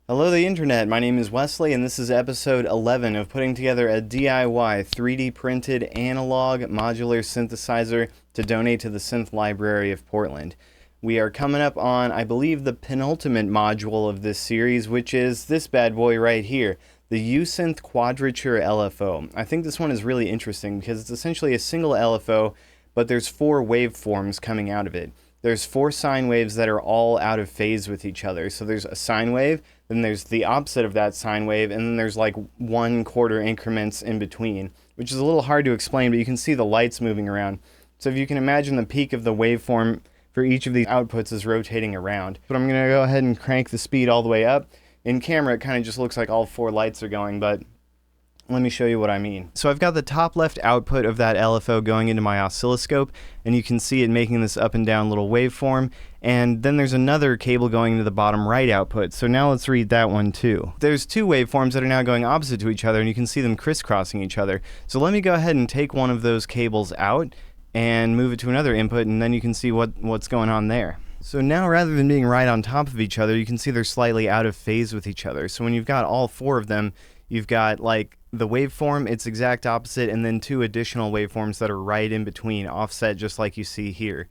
Hello the internet, my name is Wesley and this is episode 11 of putting together a DIY 3D printed analog modular synthesizer to donate to the Synth Library of Portland. We are coming up on, I believe, the penultimate module of this series, which is this bad boy right here, the Yusynth Quadrature LFO. I think this one is really interesting because it's essentially a single LFO, but there's 4 waveforms coming out of it. There's 4 sine waves that are all out of phase with each other. So there's a sine wave, then there's the opposite of that sine wave, and then there's like 1/4 increments in between, which is a little hard to explain, but you can see the lights moving around. So if you can imagine the peak of the waveform for each of these outputs is rotating around. But I'm going to go ahead and crank the speed all the way up. In camera, it kind of just looks like all 4 lights are going, but let me show you what I mean. So I've got the top left output of that LFO going into my oscilloscope, and you can see it making this up and down little waveform, and then there's another cable going into the bottom right output. So now let's read that one too. There's 2 waveforms that are now going opposite to each other, and you can see them crisscrossing each other. So let me go ahead and take one of those cables out and move it to another input, and then you can see what's going on there. So now, rather than being right on top of each other, you can see they're slightly out of phase with each other. So when you've got all 4 of them, you've got like the waveform, its exact opposite, and then 2 additional waveforms that are right in between, offset just like you see here.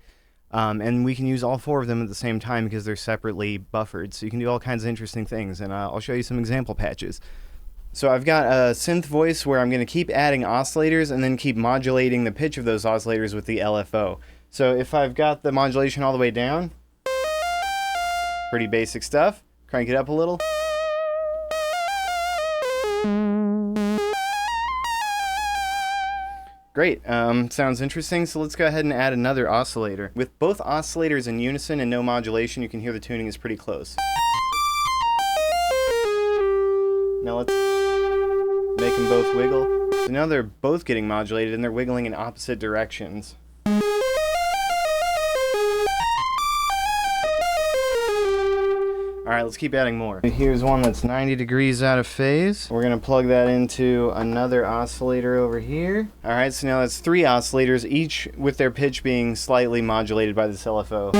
And we can use all 4 of them at the same time because they're separately buffered. So you can do all kinds of interesting things, and I'll show you some example patches. So I've got a synth voice where I'm going to keep adding oscillators and then keep modulating the pitch of those oscillators with the LFO. So if I've got the modulation all the way down, pretty basic stuff. Crank it up a little. Great, sounds interesting, so let's go ahead and add another oscillator. With both oscillators in unison and no modulation, you can hear the tuning is pretty close. Now let's make them both wiggle. So now they're both getting modulated and they're wiggling in opposite directions. Alright, let's keep adding more. Here's one that's 90 degrees out of phase. We're going to plug that into another oscillator over here. Alright, so now that's 3 oscillators, each with their pitch being slightly modulated by this LFO.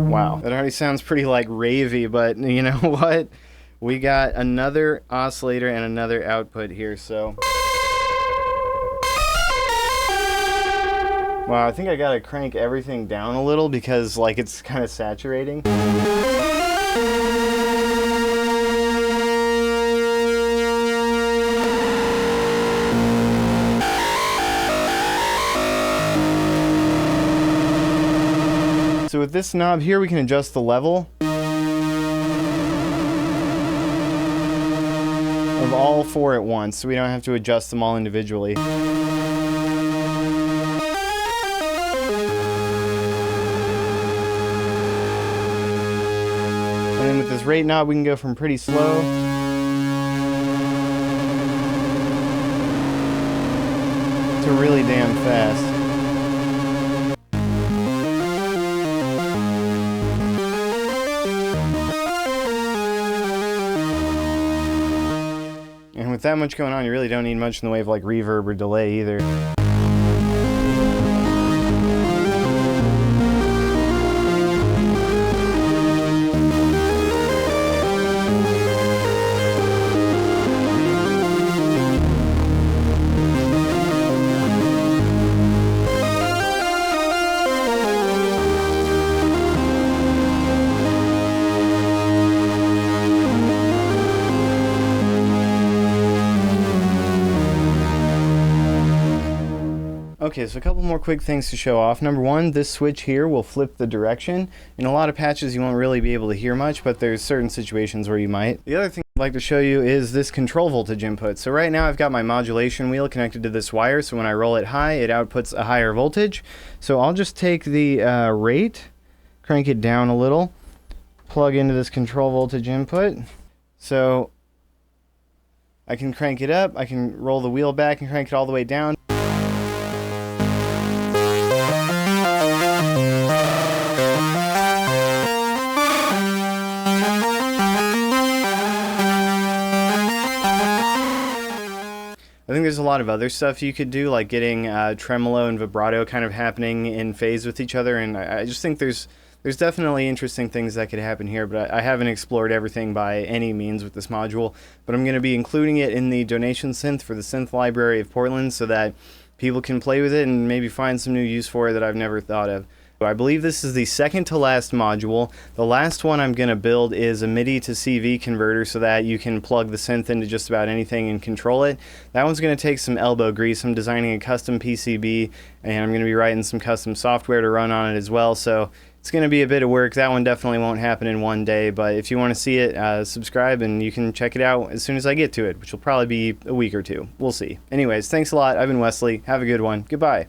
Wow, that already sounds pretty like ravey, but you know what? We got another oscillator and another output here, so... Wow, I think I gotta crank everything down a little because like it's kind of saturating. So with this knob here we can adjust the level of all 4 at once, so we don't have to adjust them all individually. And then with this rate knob, we can go from pretty slow to really damn fast. And with that much going on, you really don't need much in the way of like reverb or delay either. Okay, so a couple more quick things to show off. Number 1, this switch here will flip the direction. In a lot of patches you won't really be able to hear much, but there's certain situations where you might. The other thing I'd like to show you is this control voltage input. So right now I've got my modulation wheel connected to this wire, so when I roll it high, it outputs a higher voltage. So I'll just take the rate, crank it down a little, plug into this control voltage input. So I can crank it up, I can roll the wheel back and crank it all the way down. I think there's a lot of other stuff you could do, like getting tremolo and vibrato kind of happening in phase with each other, and I just think there's There's definitely interesting things that could happen here, but I haven't explored everything by any means with this module. But I'm going to be including it in the donation synth for the Synth Library of Portland so that people can play with it and maybe find some new use for it that I've never thought of. I believe this is the second to last module. The last one I'm going to build is a MIDI to CV converter so that you can plug the synth into just about anything and control it. That one's going to take some elbow grease. I'm designing a custom PCB and I'm going to be writing some custom software to run on it as well, so it's going to be a bit of work. That one definitely won't happen in one day, but if you want to see it, subscribe and you can check it out as soon as I get to it, which will probably be a week or two. We'll see. Anyways, thanks a lot. I've been Wesley. Have a good one. Goodbye.